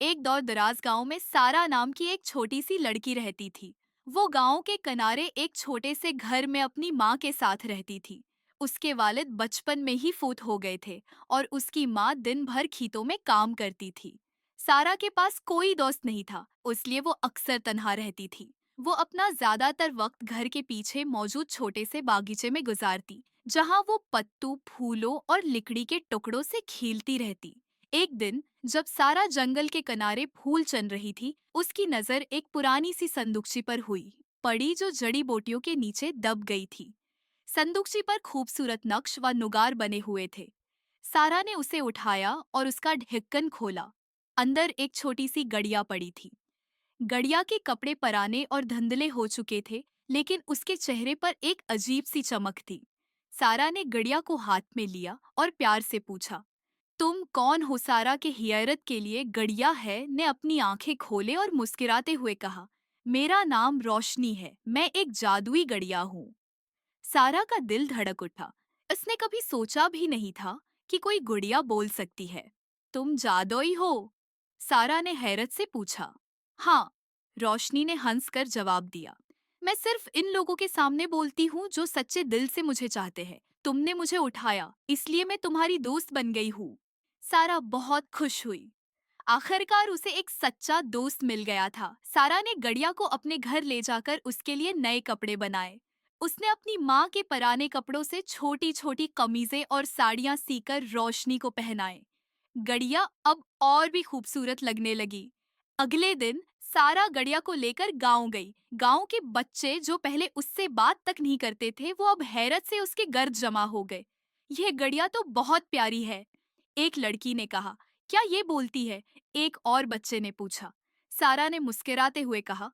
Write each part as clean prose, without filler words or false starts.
एक दौर दराज गांव में सारा नाम की एक छोटी सी लड़की रहती थी। वो गांव के किनारे एक छोटे से घर में अपनी माँ के साथ रहती थी। उसके वालिद बचपन में ही फौत हो गए थे और उसकी माँ दिन भर खेतों में काम करती थी। सारा के पास कोई दोस्त नहीं था, इसलिए वो अक्सर तन्हा रहती थी। वो अपना ज्यादातर वक्त घर के पीछे मौजूद छोटे से बागीचे में गुजारती, जहाँ वो पत्तों, फूलों और लकड़ी के टुकड़ों से खेलती रहती। एक दिन जब सारा जंगल के किनारे फूल चन रही थी, उसकी नजर एक पुरानी सी संदूकची पर हुई, पड़ी जो जड़ी बूटियों के नीचे दब गई थी। संदूकची पर खूबसूरत नक्श व नुगार बने हुए थे। सारा ने उसे उठाया और उसका ढक्कन खोला। अंदर एक छोटी सी गड़िया पड़ी थी। गड़िया के कपड़े पराने और धुंधले हो चुके थे, लेकिन उसके चेहरे पर एक अजीब सी चमक थी। सारा ने गड़िया को हाथ में लिया और प्यार से पूछा, तुम कौन हो? सारा के हियरत के लिए गड़िया है ने अपनी आंखें खोले और मुस्कुराते हुए कहा, मेरा नाम रोशनी है, मैं एक जादुई गड़िया हूँ। सारा का दिल धड़क उठा। उसने कभी सोचा भी नहीं था कि कोई गुड़िया बोल सकती है। तुम जादुई हो? सारा ने हैरत से पूछा। हाँ, रोशनी ने हंसकर जवाब दिया। मैं सिर्फ इन लोगों के सामने बोलती हूँ जो सच्चे दिल से मुझे चाहते हैं। तुमने मुझे उठाया, इसलिए मैं तुम्हारी दोस्त बन गई हूँ। सारा बहुत खुश हुई। आखिरकार उसे एक सच्चा दोस्त मिल गया था। सारा ने गड़िया को अपने घर ले जाकर उसके लिए नए कपड़े बनाए। उसने अपनी माँ के पराने कपड़ों से छोटी छोटी कमीजें और साड़ियाँ सीकर रोशनी को पहनाए। गड़िया अब और भी खूबसूरत लगने लगी। अगले दिन सारा गड़िया को लेकर गांव गई। गांव के बच्चे जो पहले उससे बात तक नहीं करते थे, वो अब हैरत से उसके गर्द जमा हो गए। यह गड़िया तो बहुत प्यारी है, एक लड़की ने कहा। क्या ये बोलती है? एक और बच्चे ने पूछा। सारा ने मुस्कुराते हुए कहा,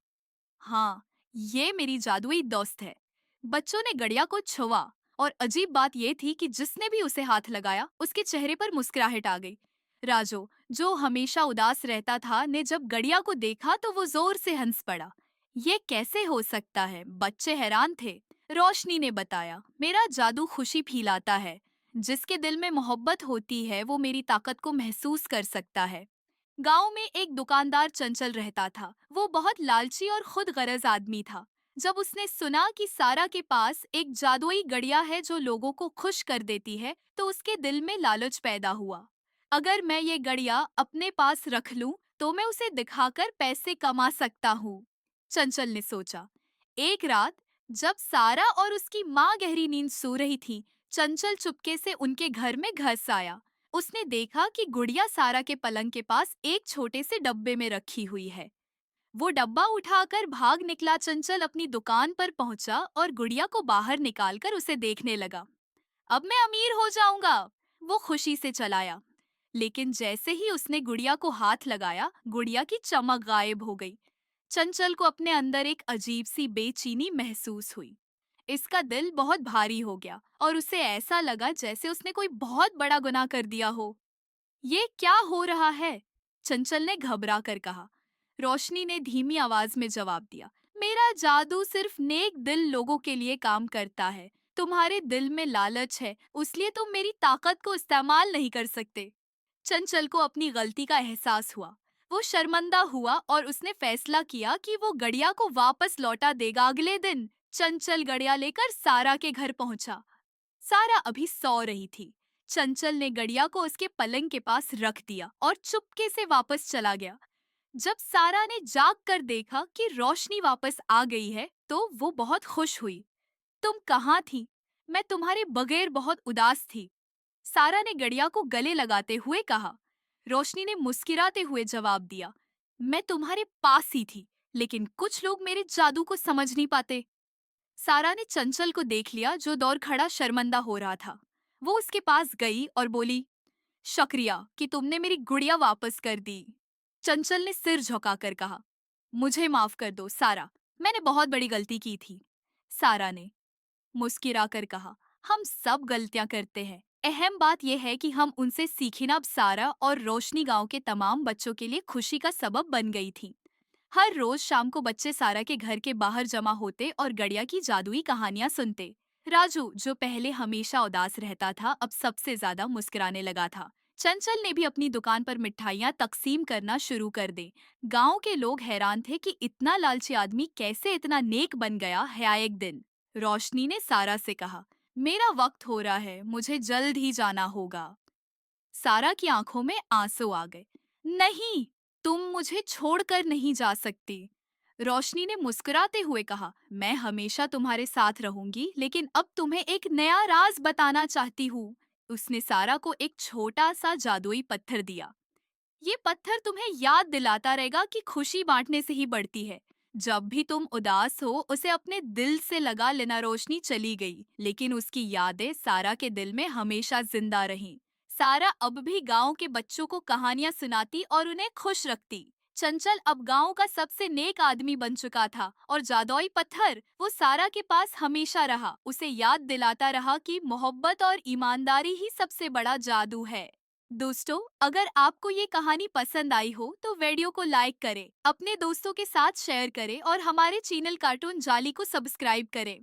हाँ, ये मेरी जादुई दोस्त है। बच्चों ने गड़िया को छुआ और अजीब बात यह थी कि जिसने भी उसे हाथ लगाया, उसके चेहरे पर मुस्कुराहट आ गई। राजू, जो हमेशा उदास रहता था, ने जब गड़िया को देखा तो वो जोर से हंस पड़ा। ये कैसे हो सकता है? बच्चे हैरान थे। रोशनी ने बताया, मेरा जादू खुशी फैलाता है। जिसके दिल में मोहब्बत होती है, वो मेरी ताकत को महसूस कर सकता है। गांव में एक दुकानदार चंचल रहता था। वो बहुत लालची और खुद गरज आदमी था। जब उसने सुना कि सारा के पास एक जादुई गड़िया है जो लोगों को खुश कर देती है, तो उसके दिल में लालच पैदा हुआ। अगर मैं ये गड़िया अपने पास रख लूं, तो मैं उसे दिखाकर पैसे कमा सकता हूँ, चंचल ने सोचा। एक रात जब सारा और उसकी माँ गहरी नींद सो रही थी, चंचल चुपके से उनके घर में घस आया। उसने देखा कि गुड़िया सारा के पलंग के पास एक छोटे से डब्बे में रखी हुई है। वो डब्बा उठाकर भाग निकला। चंचल अपनी दुकान पर पहुंचा और गुड़िया को बाहर निकालकर उसे देखने लगा। अब मैं अमीर हो जाऊंगा, वो खुशी से चलाया। लेकिन जैसे ही उसने गुड़िया को हाथ लगाया, गुड़िया की चमक गायब हो गई। चंचल को अपने अंदर एक अजीब सी बेचैनी महसूस हुई। इसका दिल बहुत भारी हो गया और उसे ऐसा लगा जैसे उसने कोई बहुत बड़ा गुनाह कर दिया हो। ये क्या हो रहा है? चंचल ने घबरा कर कहा। रोशनी ने धीमी आवाज में जवाब दिया, मेरा जादू सिर्फ नेक दिल लोगों के लिए काम करता है। तुम्हारे दिल में लालच है, इसलिए तुम मेरी ताकत को इस्तेमाल नहीं कर सकते। चंचल को अपनी गलती का एहसास हुआ। वो शर्मिंदा हुआ और उसने फैसला किया कि वो गड़िया को वापस लौटा देगा। अगले दिन चंचल गड़िया लेकर सारा के घर पहुंचा। सारा अभी सो रही थी। चंचल ने गड़िया को उसके पलंग के पास रख दिया और चुपके से वापस चला गया। जब सारा ने जाग कर देखा कि रोशनी वापस आ गई है, तो वो बहुत खुश हुई। तुम कहाँ थी? मैं तुम्हारे बगैर बहुत उदास थी, सारा ने गड़िया को गले लगाते हुए कहा। रोशनी ने मुस्कुराते हुए जवाब दिया, मैं तुम्हारे पास ही थी, लेकिन कुछ लोग मेरे जादू को समझ नहीं पाते। सारा ने चंचल को देख लिया, जो दौड़ खड़ा शर्मिंदा हो रहा था। वो उसके पास गई और बोली, शुक्रिया कि तुमने मेरी गुड़िया वापस कर दी। चंचल ने सिर झुकाकर कहा, मुझे माफ कर दो सारा, मैंने बहुत बड़ी गलती की थी। सारा ने मुस्कुराकर कहा, हम सब गलतियां करते हैं, अहम बात यह है कि हम उनसे सीखी। ना। अब सारा और रोशनी गांव के तमाम बच्चों के लिए खुशी का सबब बन गई थी। हर रोज शाम को बच्चे सारा के घर के बाहर जमा होते और गड़िया की जादुई कहानियां सुनते। राजू, जो पहले हमेशा उदास रहता था, अब सबसे ज्यादा मुस्कुराने लगा था। चंचल ने भी अपनी दुकान पर मिठाइयाँ तकसीम करना शुरू कर दी। गांव के लोग हैरान थे कि इतना लालची आदमी कैसे इतना नेक बन गया है। एक दिन रोशनी ने सारा से कहा, मेरा वक्त हो रहा है, मुझे जल्द ही जाना होगा। सारा की आंखों में आंसू आ गए। नहीं, तुम मुझे छोड़कर नहीं जा सकती। रोशनी ने मुस्कुराते हुए कहा, मैं हमेशा तुम्हारे साथ रहूंगी, लेकिन अब तुम्हें एक नया राज बताना चाहती हूँ। उसने सारा को एक छोटा सा जादुई पत्थर दिया। ये पत्थर तुम्हें याद दिलाता रहेगा कि खुशी बांटने से ही बढ़ती है। जब भी तुम उदास हो, उसे अपने दिल से लगा लेना। रोशनी चली गई, लेकिन उसकी यादें सारा के दिल में हमेशा जिंदा रहीं। सारा अब भी गांव के बच्चों को कहानियां सुनाती और उन्हें खुश रखती। चंचल अब गांव का सबसे नेक आदमी बन चुका था और जादुई पत्थर वो सारा के पास हमेशा रहा, उसे याद दिलाता रहा कि मोहब्बत और ईमानदारी ही सबसे बड़ा जादू है। दोस्तों, अगर आपको ये कहानी पसंद आई हो तो वीडियो को लाइक करें, अपने दोस्तों के साथ शेयर करें और हमारे चैनल कार्टून जाली को सब्सक्राइब करें।